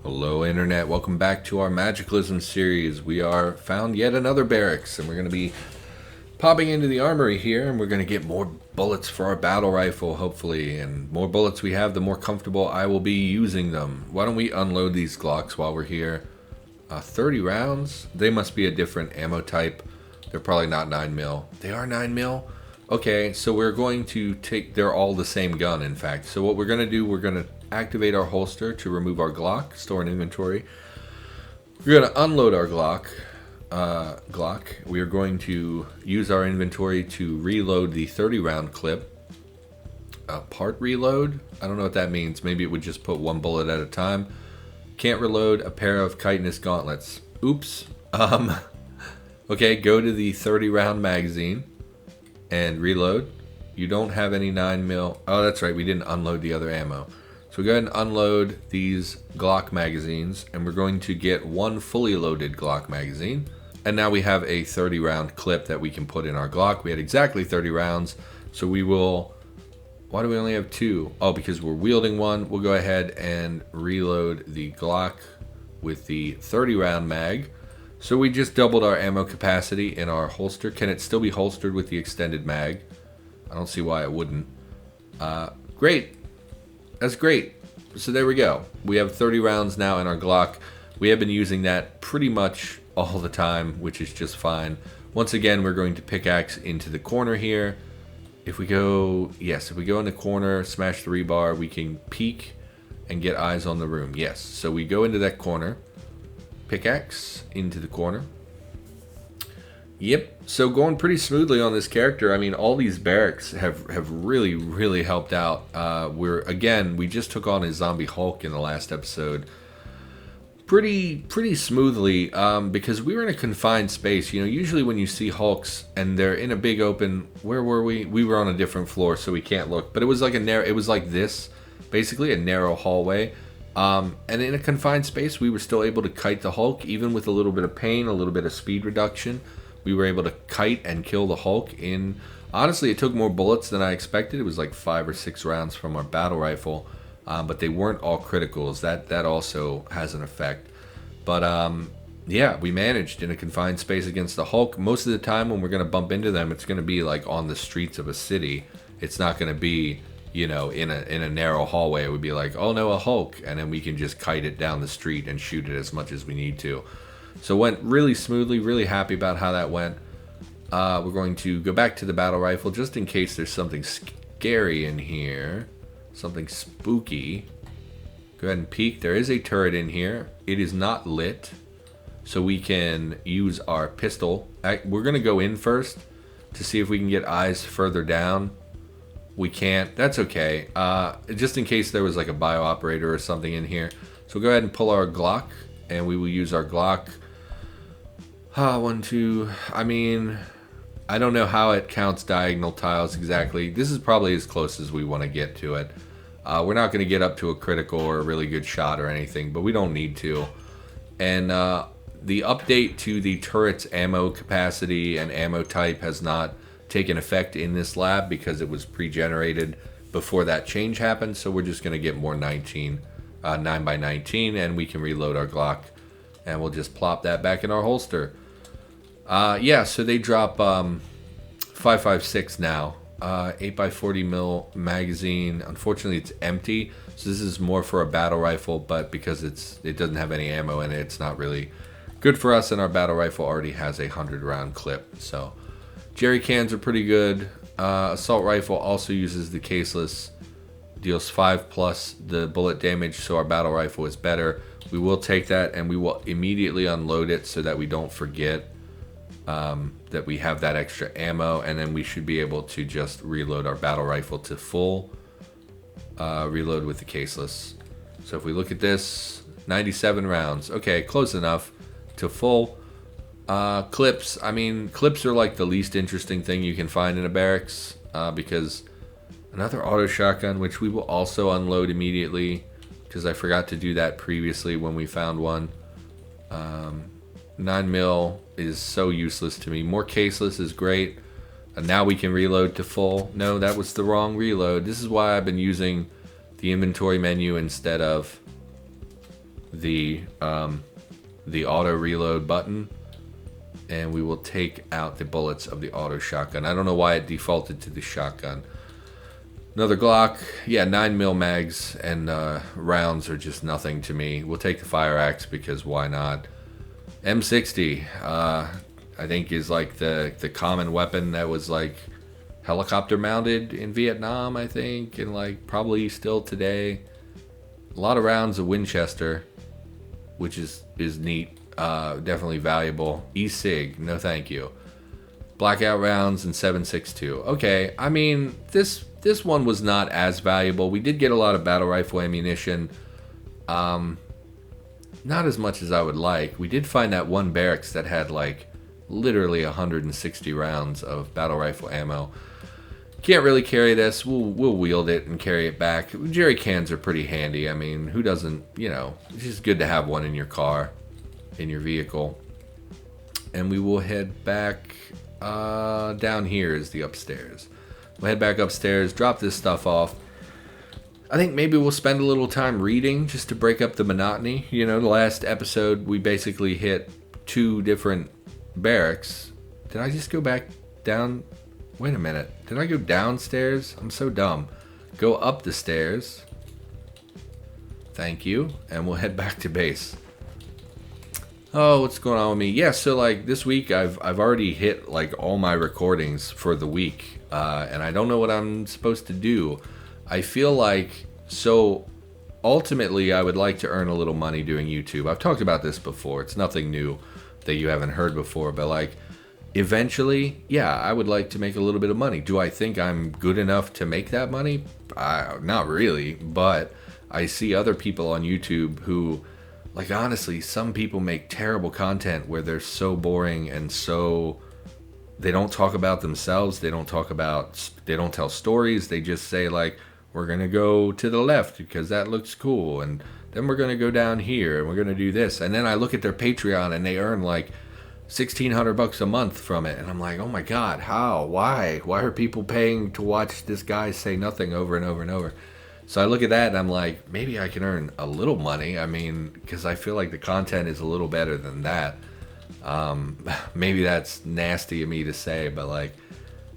Hello Internet, welcome back to our Magiclysm series. We are found yet another barracks and we're going to be popping into the armory here and we're going to get more bullets for our battle rifle hopefully, and more bullets we have the more comfortable I will be using them. Why don't we unload these Glocks while we're here. 30 rounds? They must be a different ammo type. They're probably not 9mm. They are 9mm? Okay, so we're going to take, they're all the same gun in fact. So what we're going to do, we're going to activate our holster to remove our Glock, store in inventory. We're going to unload our Glock. We are going to use our inventory to reload the 30 round clip. Part reload? I don't know what that means. Maybe it would just put one bullet at a time. Can't reload a pair of chitinous gauntlets. Oops. Okay, go to the 30 round magazine and reload. You don't have any 9mm. Oh, that's right, we didn't unload the other ammo. So go ahead and unload these Glock magazines, and we're going to get one fully loaded Glock magazine. And now we have a 30 round clip that we can put in our Glock. We had exactly 30 rounds, so we will... Why do we only have two? Oh, because we're wielding one. We'll go ahead and reload the Glock with the 30 round mag. So we just doubled our ammo capacity in our holster. Can it still be holstered with the extended mag? I don't see why it wouldn't. Great. That's great. So there we go. We have 30 rounds now in our Glock. We have been using that pretty much all the time, which is just fine. Once again, we're going to pickaxe into the corner here. If we go, yes, if we go in the corner, smash the rebar, we can peek and get eyes on the room. Yes, so we go into that corner, pickaxe into the corner. Yep, so going pretty smoothly on this character. I mean, all these barracks have really helped out. We just took on a zombie Hulk in the last episode. Pretty smoothly, because we were in a confined space. You know, usually when you see Hulks and they're in a big open, where were we? We were on a different floor, so we can't look. But it was like it was like this, basically a narrow hallway. And in a confined space, we were still able to kite the Hulk, even with a little bit of pain, a little bit of speed reduction. We were able to kite and kill the Hulk in... Honestly, it took more bullets than I expected. It was like 5 or 6 rounds from our battle rifle. But they weren't all criticals. That also has an effect. But yeah, we managed in a confined space against the Hulk. Most of the time when we're going to bump into them, it's going to be like on the streets of a city. It's not going to be, you know, in a narrow hallway. It would be like, oh no, a Hulk. And then we can just kite it down the street and shoot it as much as we need to. So it went really smoothly, really happy about how that went. We're going to go back to the battle rifle just in case there's something scary in here. Something spooky. Go ahead and peek. There is a turret in here. It is not lit, so we can use our pistol. We're going to go in first to see if we can get eyes further down. We can't. That's okay. Just in case there was like a bio operator or something in here. So we'll go ahead and pull our Glock, and we will use our Glock. 1, 2. I mean, I don't know how it counts diagonal tiles exactly. This is probably as close as we want to get to it. We're not going to get up to a critical or a really good shot or anything, but we don't need to. And the update to the turret's ammo capacity and ammo type has not taken effect in this lab because it was pre-generated before that change happened. So we're just going to get more 9x19, and we can reload our Glock, and we'll just plop that back in our holster. Yeah, so they drop 5.56 now. 8x40mm magazine. Unfortunately, it's empty, so this is more for a battle rifle, but because it doesn't have any ammo in it, it's not really good for us, and our battle rifle already has a 100 round clip. So jerry cans are pretty good. Assault rifle also uses the caseless, deals 5+ the bullet damage, so our battle rifle is better. We will take that and we will immediately unload it so that we don't forget that we have that extra ammo, and then we should be able to just reload our battle rifle to full. Reload with the caseless. So if we look at this, 97 rounds. Okay, close enough to full. Clips. I mean, clips are like the least interesting thing you can find in a barracks, because another auto shotgun, which we will also unload immediately, because I forgot to do that previously when we found one. 9mm is so useless to me. More caseless is great. And now we can reload to full. No, that was the wrong reload. This is why I've been using the inventory menu instead of the auto reload button, and we will take out the bullets of the auto shotgun. I don't know why it defaulted to the shotgun. Another Glock. Yeah, 9mm mags and rounds are just nothing to me. We'll take the fire axe because why not? M60, I think is like the common weapon that was like helicopter mounted in Vietnam, I think, and like probably still today. A lot of rounds of Winchester, which is neat. Definitely valuable. E-Sig, no thank you. Blackout rounds and 7.62. Okay, I mean, this one was not as valuable. We did get a lot of battle rifle ammunition. Not as much as I would like. We did find that one barracks that had like literally 160 rounds of battle rifle ammo. Can't really carry this. We'll wield it and carry it back. Jerry cans are pretty handy. I mean, who doesn't, it's just good to have one in your car, in your vehicle. And we will head back down here is the upstairs. We'll head back upstairs, drop this stuff off. I think maybe we'll spend a little time reading just to break up the monotony. The last episode we basically hit 2 different barracks. Did I just go back down? Wait a minute. Did I go downstairs? I'm so dumb. Go up the stairs. Thank you. And we'll head back to base. Oh, what's going on with me? Yeah, so like this week I've already hit like all my recordings for the week. And I don't know what I'm supposed to do. I feel like, so ultimately I would like to earn a little money doing YouTube. I've talked about this before. It's nothing new that you haven't heard before, but like eventually, yeah, I would like to make a little bit of money. Do I think I'm good enough to make that money? Not really, but I see other people on YouTube who, like honestly, some people make terrible content where they're so boring and so, they don't talk about themselves, they don't tell stories, they just say like, we're gonna go to the left because that looks cool, and then we're gonna go down here and we're gonna do this. And then I look at their Patreon and they earn like $1,600 a month from it, and I'm like, oh my god, how? Why are people paying to watch this guy say nothing over and over and over? So I look at that and I'm like, maybe I can earn a little money. I mean, because I feel like the content is a little better than that. Maybe that's nasty of me to say, but like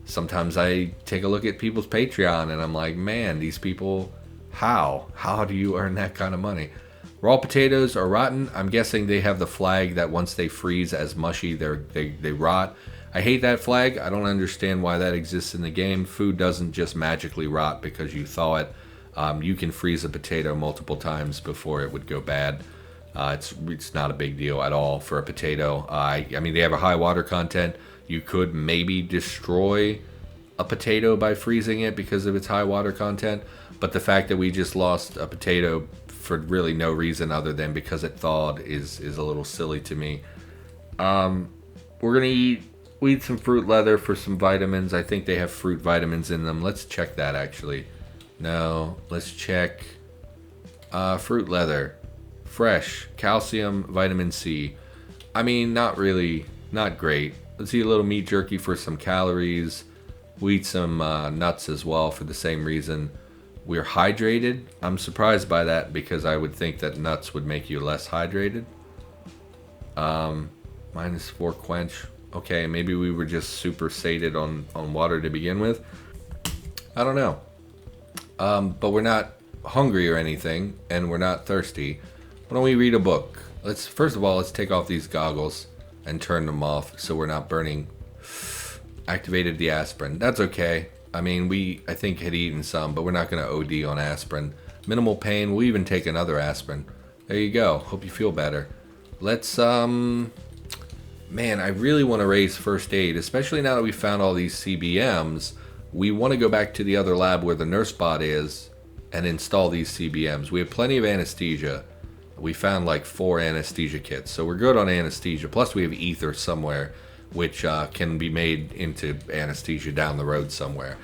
sometimes I take a look at people's Patreon and I'm like, man, these people, how do you earn that kind of money? Raw potatoes are rotten. I'm guessing they have the flag that once they freeze as mushy, they rot. I hate that flag. I don't understand why that exists in the game. Food doesn't just magically rot because you thaw it. You can freeze a potato multiple times before it would go bad. It's not a big deal at all for a potato. I mean, they have a high water content. You could maybe destroy a potato by freezing it because of its high water content. But the fact that we just lost a potato for really no reason other than because it thawed is a little silly to me. We're going to eat some fruit leather for some vitamins. I think they have fruit vitamins in them. Let's check that actually. No, let's check fruit leather. Fresh, calcium, vitamin C. I mean, not really, not great. Let's eat a little meat jerky for some calories. We eat some nuts as well for the same reason. We're hydrated. I'm surprised by that because I would think that nuts would make you less hydrated. -4 quench. Okay, maybe we were just super sated on water to begin with. I don't know. But we're not hungry or anything, and we're not thirsty. Why don't we read a book? First of all, let's take off these goggles and turn them off so we're not burning. Activated the aspirin. That's okay. I mean, I think had eaten some, but we're not going to OD on aspirin. Minimal pain. We'll even take another aspirin. There you go. Hope you feel better. Let's, man, I really want to raise first aid, especially now that we found all these CBMs. We want to go back to the other lab where the nurse bot is and install these CBMs. We have plenty of anesthesia. We found like 4 anesthesia kits, so we're good on anesthesia. Plus we have ether somewhere, which can be made into anesthesia down the road somewhere.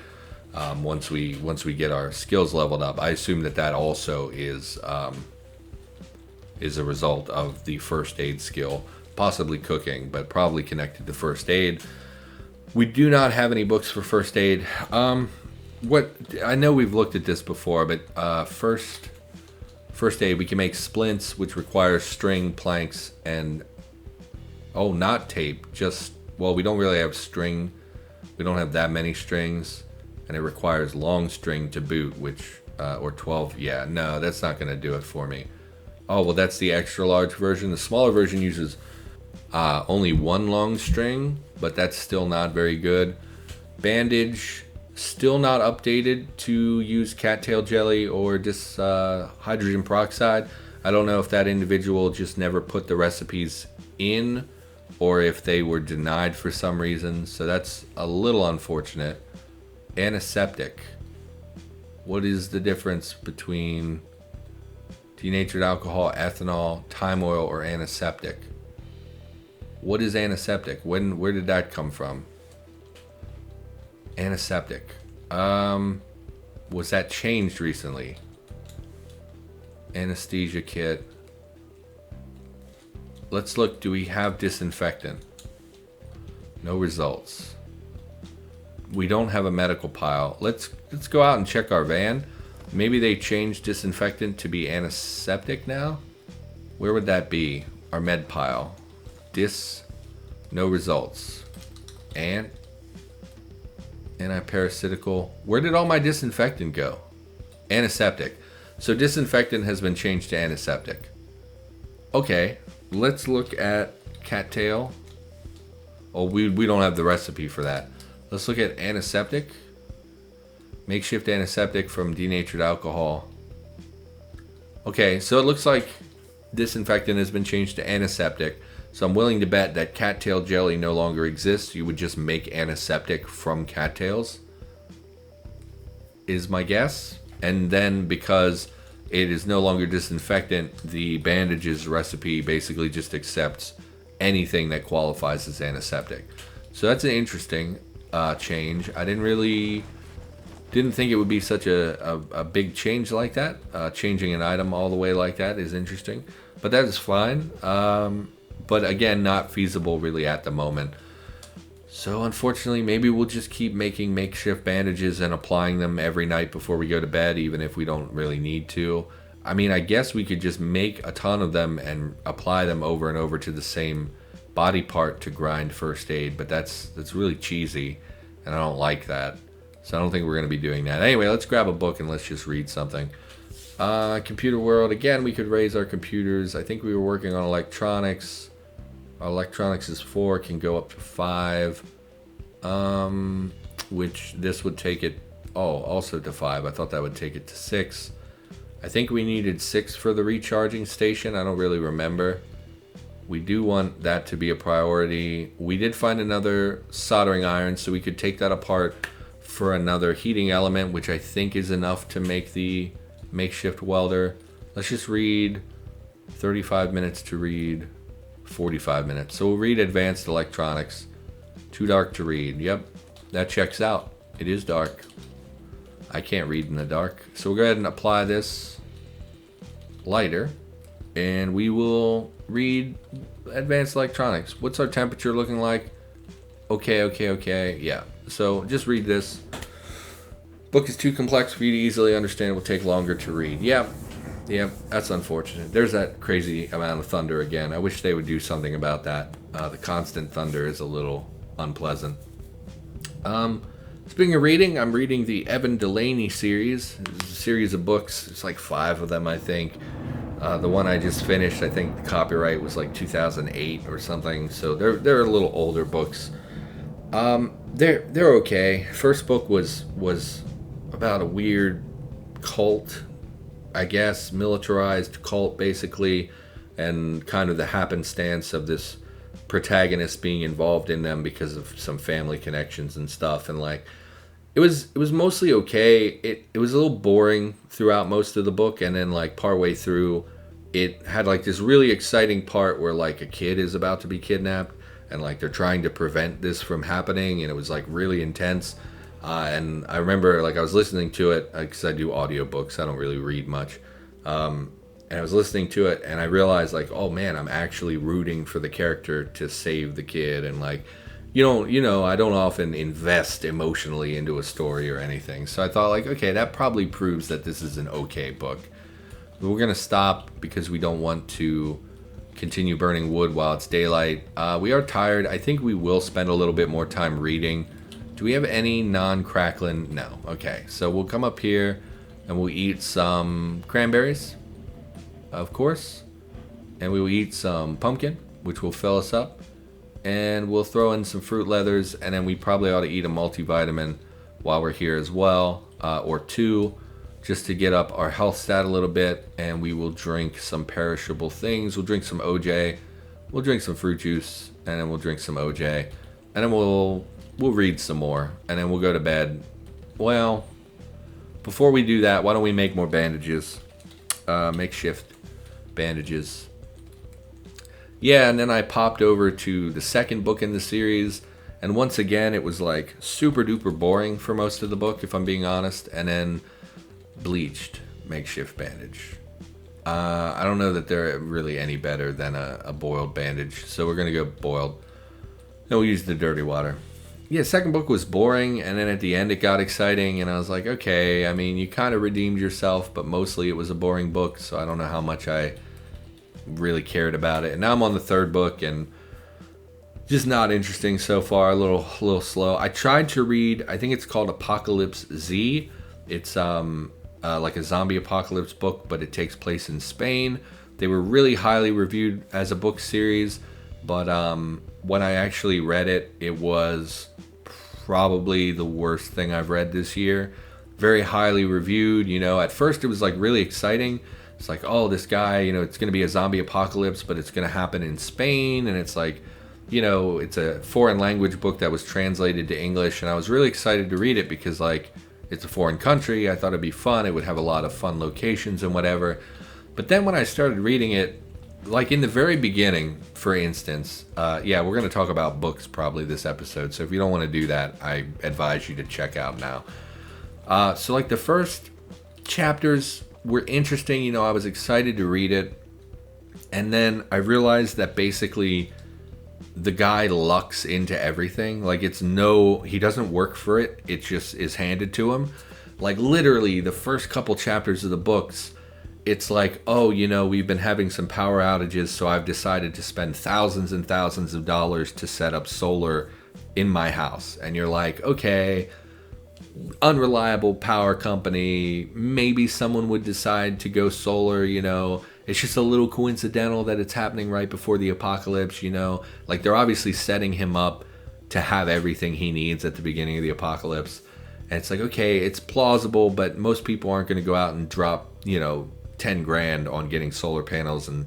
Once we get our skills leveled up, I assume that also is a result of the first aid skill, possibly cooking, but probably connected to first aid. We do not have any books for first aid. What I know we've looked at this before, but first First aid, we can make splints, which requires string, planks, and... Oh, not tape. Just... Well, we don't really have string. We don't have that many strings. And it requires long string to boot, which... or 12. Yeah, no, that's not going to do it for me. Oh, well, that's the extra large version. The smaller version uses only one long string, but that's still not very good. Bandage... Still not updated to use cattail jelly or hydrogen peroxide. I don't know if that individual just never put the recipes in or if they were denied for some reason. So that's a little unfortunate. Antiseptic. What is the difference between denatured alcohol, ethanol, thyme oil, or antiseptic? What is antiseptic? Where did that come from? Antiseptic. Was that changed recently? Anesthesia kit. Let's look. Do we have disinfectant? No results. We don't have a medical pile. Let's go out and check our van. Maybe they changed disinfectant to be antiseptic now? Where would that be? Our med pile. No results. Antiparasitical. Where did all my disinfectant go? Antiseptic. So disinfectant has been changed to antiseptic. Okay, let's look at cattail. Oh, we don't have the recipe for that. Let's look at antiseptic. Makeshift antiseptic from denatured alcohol. Okay, so it looks like disinfectant has been changed to antiseptic. So I'm willing to bet that cattail jelly no longer exists. You would just make antiseptic from cattails, is my guess. And then because it is no longer disinfectant, the bandages recipe basically just accepts anything that qualifies as antiseptic. So that's an interesting change. I didn't think it would be such a big change like that. Changing an item all the way like that is interesting. But that is fine. But again, not feasible really at the moment. So unfortunately, maybe we'll just keep making makeshift bandages and applying them every night before we go to bed, even if we don't really need to. I mean, I guess we could just make a ton of them and apply them over and over to the same body part to grind first aid, but that's really cheesy, and I don't like that. So I don't think we're going to be doing that. Anyway, let's grab a book and let's just read something. Computer world. Again, we could raise our computers. I think we were working on electronics. Our electronics is 4, can go up to 5. Which this would take it, also to 5. I thought that would take it to 6. I think we needed 6 for the recharging station. I don't really remember. We do want that to be a priority. We did find another soldering iron, so we could take that apart for another heating element, which I think is enough to make the makeshift welder. Let's just read 35 minutes to read 45 minutes. So we'll read advanced electronics. Too dark to read. Yep, that checks out. It is dark. I can't read in the dark. So we'll go ahead and apply this lighter, and we will read advanced electronics. What's our temperature looking like? Okay. Yeah. So just read this. Book is too complex for you to easily understand. It will take longer to read. Yeah, that's unfortunate. There's that crazy amount of thunder again. I wish they would do something about that. The constant thunder is a little unpleasant. Speaking of reading, I'm reading the Evan Delaney series. It's a series of books. It's like 5 of them, I think. The one I just finished, I think the copyright was like 2008 or something. So they're a little older books. They're okay. First book was about a weird cult, I guess, militarized cult basically, and kind of the happenstance of this protagonist being involved in them because of some family connections and stuff. And like it was mostly okay. It was a little boring throughout most of the book, and then like partway through it had like this really exciting part where like a kid is about to be kidnapped and like they're trying to prevent this from happening, and it was like really intense. And I remember like I was listening to it because I do audiobooks. I don't really read much. And I was listening to it, and I realized like, oh man, I'm actually rooting for the character to save the kid. And like, I don't often invest emotionally into a story or anything. So I thought like, okay, that probably proves that this is an okay book. We're going to stop because we don't want to continue burning wood while it's daylight. We are tired. I think we will spend a little bit more time reading. Do we have any non-crackling? No. Okay, so we'll come up here and we'll eat some cranberries, of course. And we will eat some pumpkin, which will fill us up. And we'll throw in some fruit leathers, and then we probably ought to eat a multivitamin while we're here as well, or two, just to get up our health stat a little bit. And we will drink some perishable things. We'll drink some OJ, we'll drink some fruit juice, and then we'll drink some OJ, and then we'll read some more, and then we'll go to bed. Well, before we do that, why don't we make more bandages? Makeshift bandages. Yeah, and then I popped over to the second book in the series, and once again, it was like super duper boring for most of the book, if I'm being honest, and then bleached makeshift bandage. I don't know that they're really any better than a boiled bandage, so we're going to go boiled. And we'll use the dirty water. Yeah, second book was boring, and then at the end it got exciting, and I was like, okay, I mean, you kind of redeemed yourself, but mostly it was a boring book, so I don't know how much I really cared about it. And now I'm on the third book, and just not interesting so far. A little slow. I tried to read, I think it's called Apocalypse Z. It's like a zombie apocalypse book, but it takes place in Spain. They were really highly reviewed as a book series, but when I actually read it, it was probably the worst thing I've read this year. Very highly reviewed. You know, at first it was like really exciting. It's like, oh, this guy, you know, it's going to be a zombie apocalypse, but it's going to happen in Spain. And it's like, you know, it's a foreign language book that was translated to English. And I was really excited to read it because, like, it's a foreign country. I thought it'd be fun. It would have a lot of fun locations and whatever. But then when I started reading it, like in the very beginning, for instance, yeah, we're going to talk about books probably this episode. So if you don't want to do that, I advise you to check out now. So like the first chapters were interesting. You know, I was excited to read it. And then I realized that basically the guy lucks into everything. Like he doesn't work for it. It just is handed to him. Like literally the first couple chapters of the books, it's like, oh, you know, we've been having some power outages, so I've decided to spend thousands and thousands of dollars to set up solar in my house. And you're like, okay, unreliable power company, maybe someone would decide to go solar, you know. It's just a little coincidental that it's happening right before the apocalypse, you know. Like they're obviously setting him up to have everything he needs at the beginning of the apocalypse. And it's like, okay, it's plausible, but most people aren't going to go out and drop, you know, 10 grand on getting solar panels and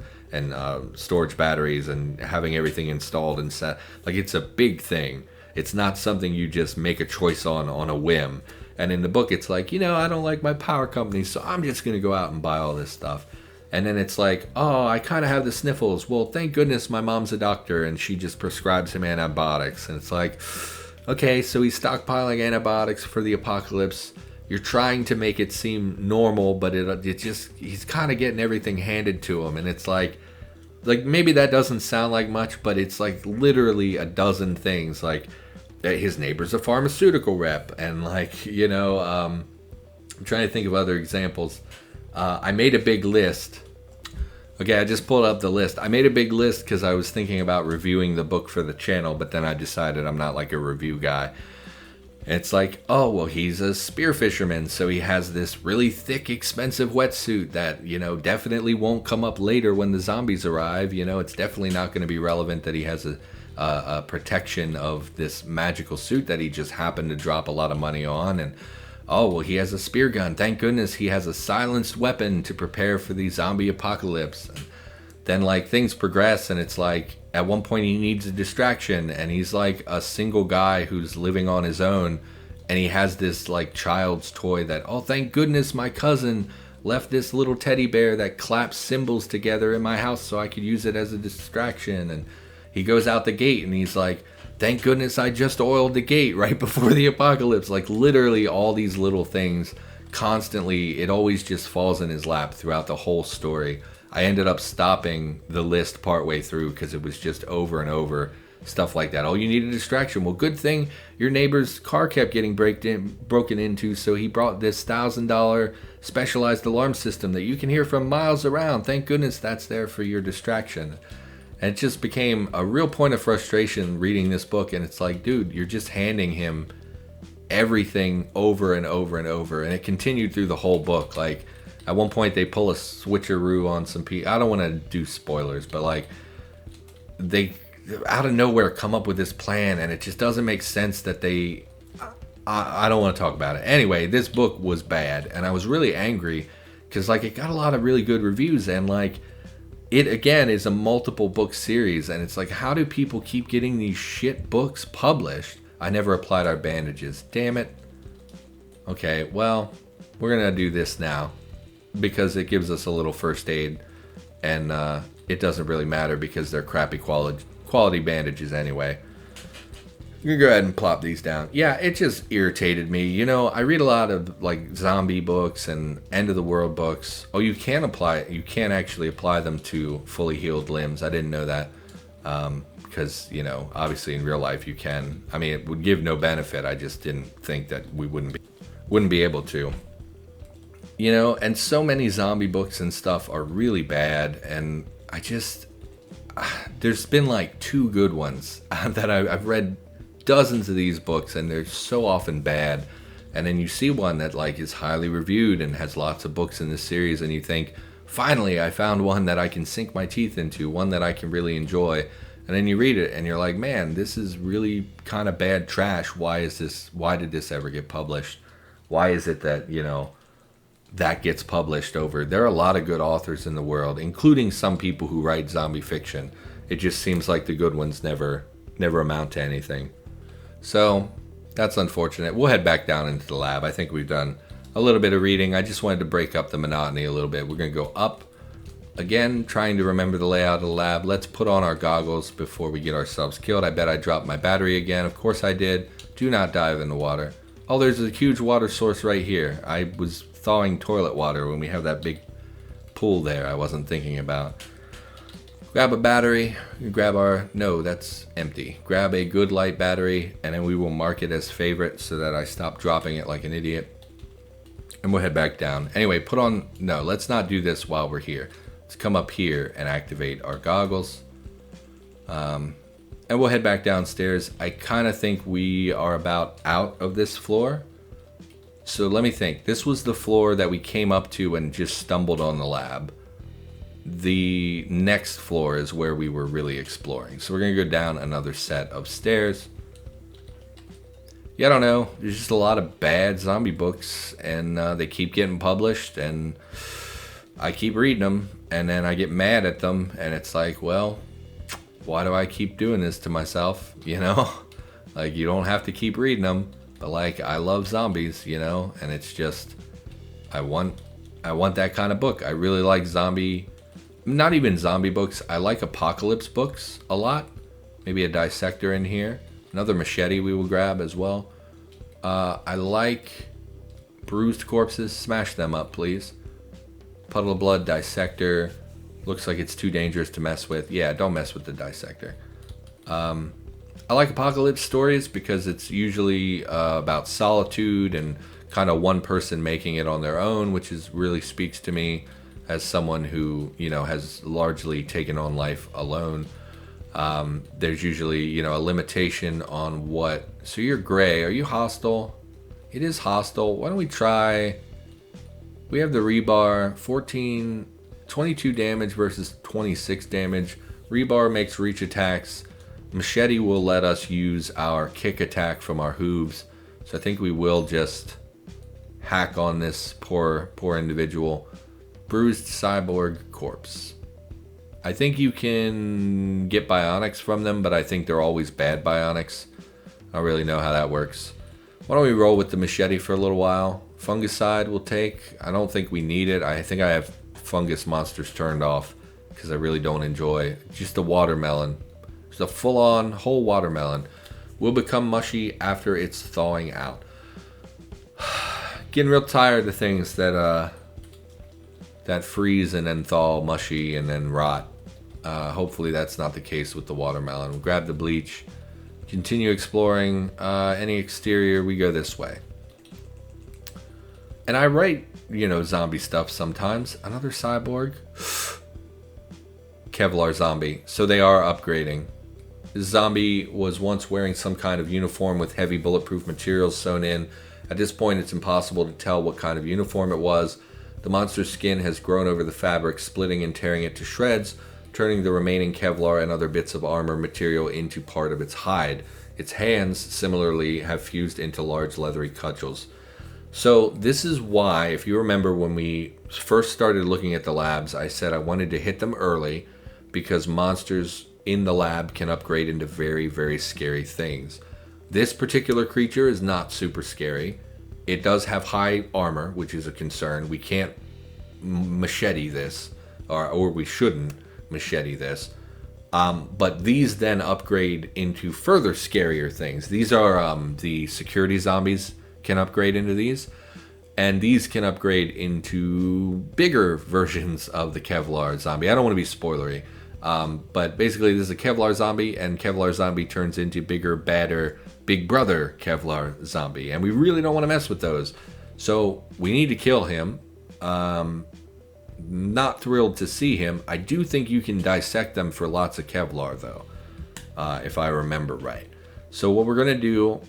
storage batteries and having everything installed and set. Like it's a big thing. It's not something you just make a choice on a whim. And in the book, it's like, you know, I don't like my power company, so I'm just going to go out and buy all this stuff. And then it's like, oh, I kind of have the sniffles. Well, thank goodness my mom's a doctor and she just prescribes him antibiotics. And it's like, okay, so he's stockpiling antibiotics for the apocalypse. You're trying to make it seem normal, but it just, he's kind of getting everything handed to him. And it's like maybe that doesn't sound like much, but it's like literally a dozen things. Like his neighbor's a pharmaceutical rep. And like, you know, I'm trying to think of other examples. I made a big list. Okay, I just pulled up the list. I made a big list because I was thinking about reviewing the book for the channel, but then I decided I'm not like a review guy. It's like, oh, well, he's a spear fisherman, so he has this really thick, expensive wetsuit that, you know, definitely won't come up later when the zombies arrive. You know, it's definitely not going to be relevant that he has a protection of this magical suit that he just happened to drop a lot of money on. And, oh, well, he has a spear gun. Thank goodness he has a silenced weapon to prepare for the zombie apocalypse. And then, like, things progress, and it's like, at one point he needs a distraction, and he's like a single guy who's living on his own, and he has this like child's toy that, oh, thank goodness my cousin left this little teddy bear that claps cymbals together in my house so I could use it as a distraction. And he goes out the gate and he's like, thank goodness I just oiled the gate right before the apocalypse. Like literally all these little things constantly, it always just falls in his lap throughout the whole story. I ended up stopping the list partway through because it was just over and over stuff like that. Oh, you need a distraction. Well, good thing your neighbor's car kept getting broken into, so he brought this $1,000 specialized alarm system that you can hear from miles around. Thank goodness that's there for your distraction. And it just became a real point of frustration reading this book, and it's like, dude, you're just handing him everything over and over and over, and it continued through the whole book. Like, at one point they pull a switcheroo on some people. I don't want to do spoilers, but like, they out of nowhere come up with this plan, and it just doesn't make sense that they... I don't want to talk about it. Anyway, this book was bad, and I was really angry because like it got a lot of really good reviews, and like it again is a multiple book series, and it's like, how do people keep getting these shit books published? I never applied our bandages. Damn it. Okay, well, we're gonna do this now because it gives us a little first aid, and it doesn't really matter because they're crappy quality bandages anyway. You can go ahead and plop these down. Yeah, it just irritated me. You know, I read a lot of like zombie books and end of the world books. Oh, you can actually apply them to fully healed limbs. I didn't know that. Because, you know, obviously in real life you can. I mean, it would give no benefit. I just didn't think that we wouldn't be able to. You know, and so many zombie books and stuff are really bad, and I just... there's been like 2 good ones that I've read dozens of these books, and they're so often bad. And then you see one that like is highly reviewed and has lots of books in this series, and you think, finally I found one that I can sink my teeth into, one that I can really enjoy. And then you read it and you're like, man, this is really kind of bad trash. Why did this ever get published? Why is it that, you know, that gets published over? There are a lot of good authors in the world, including some people who write zombie fiction. It just seems like the good ones never amount to anything. So that's unfortunate. We'll head back down into the lab. I think we've done a little bit of reading. I just wanted to break up the monotony a little bit. We're going to go up again, trying to remember the layout of the lab. Let's put on our goggles before we get ourselves killed. I bet I dropped my battery again. Of course I did. Do not dive in the water. Oh, there's a huge water source right here. I was thawing toilet water when we have that big pool there I wasn't thinking about. Grab a battery, no, that's empty. Grab a good light battery, and then we will mark it as favorite so that I stop dropping it like an idiot. And we'll head back down. Anyway, let's not do this while we're here. Let's come up here and activate our goggles. And we'll head back downstairs. I kind of think we are about out of this floor. So let me think. This was the floor that we came up to and just stumbled on the lab. The next floor is where we were really exploring. So we're going to go down another set of stairs. Yeah, I don't know. There's just a lot of bad zombie books, and they keep getting published, and I keep reading them, and then I get mad at them, and it's like, well, why do I keep doing this to myself, you know? Like, you don't have to keep reading them, but like, I love zombies, you know? And it's just, I want that kind of book. I really like not even zombie books. I like apocalypse books a lot. Maybe a dissector in here. Another machete we will grab as well. I like bruised corpses. Smash them up, please. Puddle of blood, dissector. Looks like it's too dangerous to mess with. Yeah, don't mess with the dissector. I like apocalypse stories because it's usually about solitude and kind of one person making it on their own, which really speaks to me as someone who, you know, has largely taken on life alone. There's usually, you know, a limitation on what... So you're gray. Are you hostile? It is hostile. Why don't we try... We have the rebar. 22 damage versus 26 damage. Rebar makes reach attacks. Machete will let us use our kick attack from our hooves. So I think we will just hack on this poor individual. Bruised cyborg corpse. I think you can get bionics from them, but I think they're always bad bionics. I don't really know how that works. Why don't we roll with the machete for a little while? Fungicide we'll take. I don't think we need it. I think I have fungus monsters turned off because I really don't enjoy just a watermelon. Just a full-on whole watermelon. Will become mushy after it's thawing out. Getting real tired of things that freeze and then thaw mushy and then rot. Hopefully that's not the case with the watermelon. We'll grab the bleach. Continue exploring. Any exterior, we go this way. And I write, zombie stuff sometimes. Another cyborg. Kevlar zombie. So they are upgrading. This zombie was once wearing some kind of uniform with heavy bulletproof materials sewn in. At this point, it's impossible to tell what kind of uniform it was. The monster's skin has grown over the fabric, splitting and tearing it to shreds, turning the remaining Kevlar and other bits of armor material into part of its hide. Its hands, similarly, have fused into large leathery cudgels. So this is why, if you remember when we first started looking at the labs, I said I wanted to hit them early because monsters in the lab can upgrade into very, very scary things. This particular creature is not super scary. It does have high armor, which is a concern. We can't machete this, or we shouldn't machete this. But these then upgrade into further scarier things. These are the security zombies can upgrade into these. And these can upgrade into bigger versions of the Kevlar zombie. I don't want to be spoilery. But basically this is a Kevlar zombie, and Kevlar zombie turns into bigger, badder, big brother Kevlar zombie. And we really don't want to mess with those. So we need to kill him. Not thrilled to see him. I do think you can dissect them for lots of Kevlar, though, if I remember right. So what we're going to do,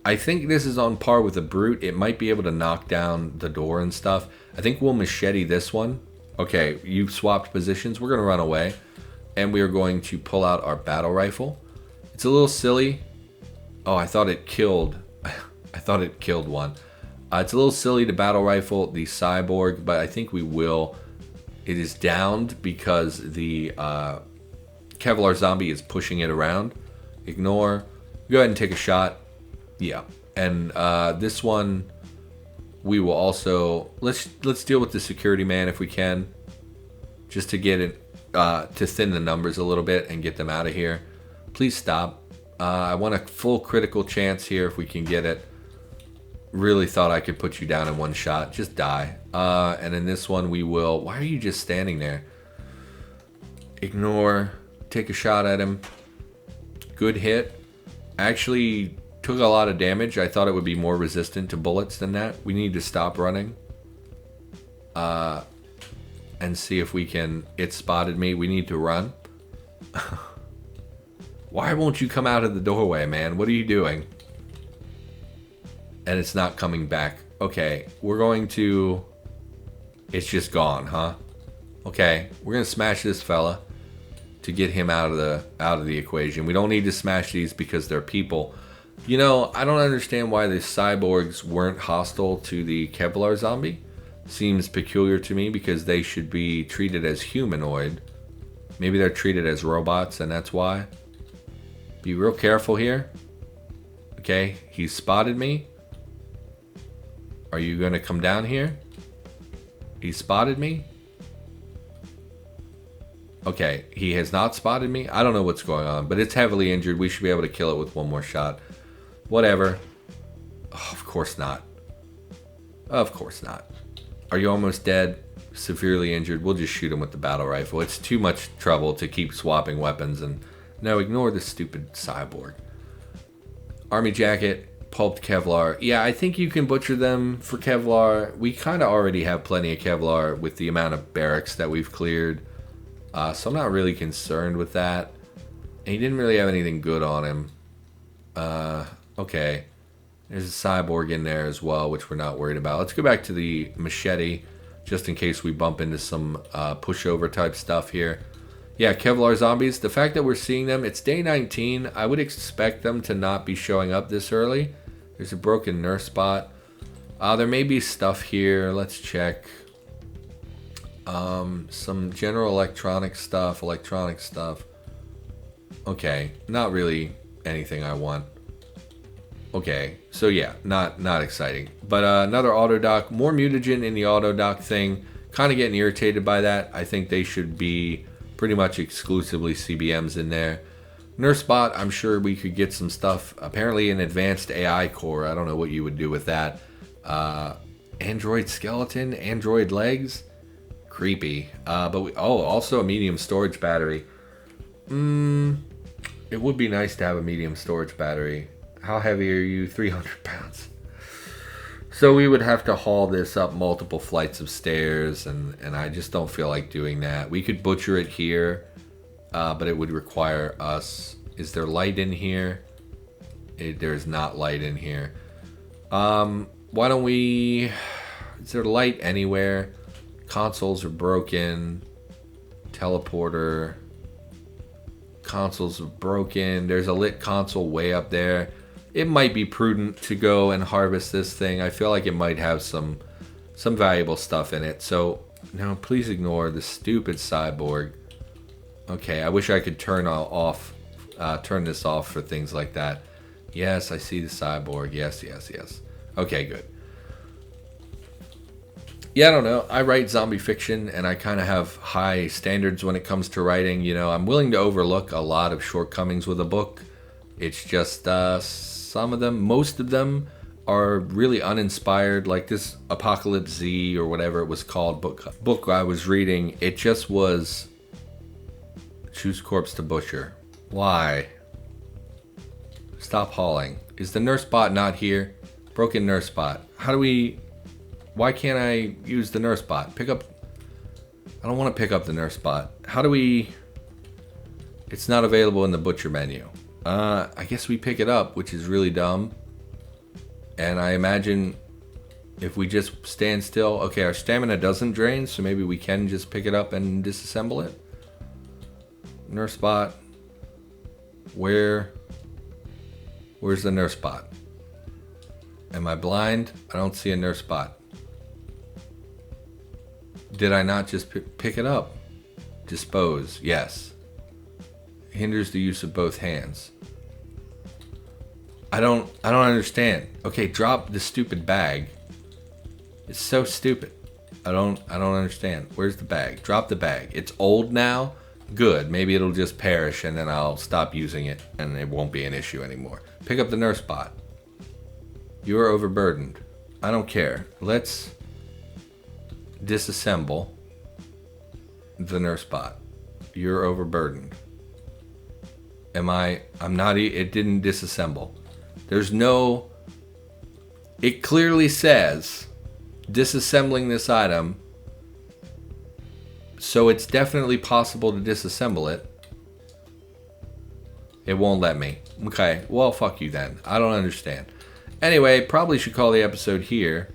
I think this is on par with a brute. It might be able to knock down the door and stuff. I think we'll machete this one. Okay, you've swapped positions. We're going to run away, and we are going to pull out our battle rifle. It's a little silly. Oh, I thought it killed. I thought it killed one. It's a little silly to battle rifle the cyborg, but I think we will. It is downed because the Kevlar zombie is pushing it around. Ignore. Go ahead and take a shot. Yeah, and this one we will also let's deal with the security man if we can, just to get it to thin the numbers a little bit and get them out of here. Please stop. I want a full critical chance here if we can get it. Really thought I could put you down in one shot. Just die. And in this one we will. Why are you just standing there? Ignore. Take a shot at him. Good hit. Actually took a lot of damage. I thought it would be more resistant to bullets than that. We need to stop running. And see if we can. It spotted me. We need to run. Why won't you come out of the doorway, man? What are you doing? And it's not coming back. Okay, we're going to... It's just gone, huh? Okay, we're going to smash this fella to get him out of the equation. We don't need to smash these because they're people. You know, I don't understand why the cyborgs weren't hostile to the Kevlar zombie. Seems peculiar to me because they should be treated as humanoid. Maybe they're treated as robots and that's why. Be real careful here. Okay, he spotted me. Are you going to come down here? He spotted me. Okay, he has not spotted me. I don't know what's going on, but it's heavily injured. We should be able to kill it with one more shot. Whatever. Oh, of course not. Of course not. Are you almost dead? Severely injured. We'll just shoot him with the battle rifle. It's too much trouble to keep swapping weapons. And no, ignore this stupid cyborg. Army jacket. Pulped Kevlar. Yeah, I think you can butcher them for Kevlar. We kind of already have plenty of Kevlar with the amount of barracks that we've cleared. So I'm not really concerned with that. And he didn't really have anything good on him. Okay. There's a cyborg in there as well, which we're not worried about. Let's go back to the machete, just in case we bump into some pushover type stuff here. Yeah, Kevlar zombies. The fact that we're seeing them, it's day 19. I would expect them to not be showing up this early. There's a broken nurse spot. There may be stuff here. Let's check. Some general electronic stuff. Okay, not really anything I want. Okay, so yeah, not exciting. But another auto dock. More mutagen in the auto dock thing. Kind of getting irritated by that. I think they should be pretty much exclusively CBMs in there. Nurse bot, I'm sure we could get some stuff. Apparently an advanced AI core. I don't know what you would do with that. Android skeleton, android legs. creepy. But also a medium storage battery. It would be nice to have a medium storage battery. How heavy are you? 300 pounds. So we would have to haul this up multiple flights of stairs, and I just don't feel like doing that. We could butcher it here, but it would require us... Is there light in here? There's not light in here. Why don't we... Is there light anywhere? Consoles are broken. Teleporter. Consoles are broken. There's a lit console way up there. It might be prudent to go and harvest this thing. I feel like it might have some valuable stuff in it. So, now please ignore the stupid cyborg. Okay, I wish I could turn this off for things like that. Yes, I see the cyborg. Yes. Okay, good. Yeah, I don't know. I write zombie fiction, and I kind of have high standards when it comes to writing. You know, I'm willing to overlook a lot of shortcomings with a book. It's just some of them, most of them, are really uninspired. Like this Apocalypse Z or whatever it was called book I was reading. It just was choose corpse to butcher. Why? Stop hauling. Is the nurse bot not here? Broken nurse bot. How do we... Why can't I use the nurse bot? Pick up... I don't want to pick up the nurse bot. How do we... It's not available in the butcher menu. I guess we pick it up, which is really dumb. And I imagine if we just stand still... Okay, our stamina doesn't drain, so maybe we can just pick it up and disassemble it. Nurse bot. Where's the nurse bot? Am I blind? I don't see a nurse bot. Did I not just pick it up? Dispose. Yes. Hinders the use of both hands. I don't understand. Okay, drop the stupid bag. It's so stupid. I don't understand. Where's the bag? Drop the bag. It's old now. Good. Maybe it'll just perish and then I'll stop using it and it won't be an issue anymore. Pick up the nurse bot. You are overburdened. I don't care. Let's disassemble the nurse bot. You're overburdened. I'm not... It didn't disassemble. There's no... It clearly says disassembling this item, so it's definitely possible to disassemble it. It won't let me. Okay, well, fuck you then. I don't understand. Anyway, probably should call the episode here.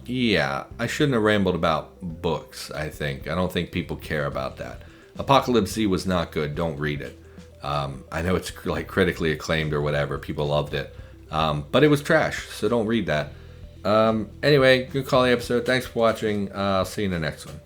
Yeah, I shouldn't have rambled about books, I think. I don't think people care about that. Apocalypse Z was not good. Don't read it. I know it's like critically acclaimed or whatever. People loved it. But it was trash, so don't read that. Anyway, good call the episode. Thanks for watching. I'll see you in the next one.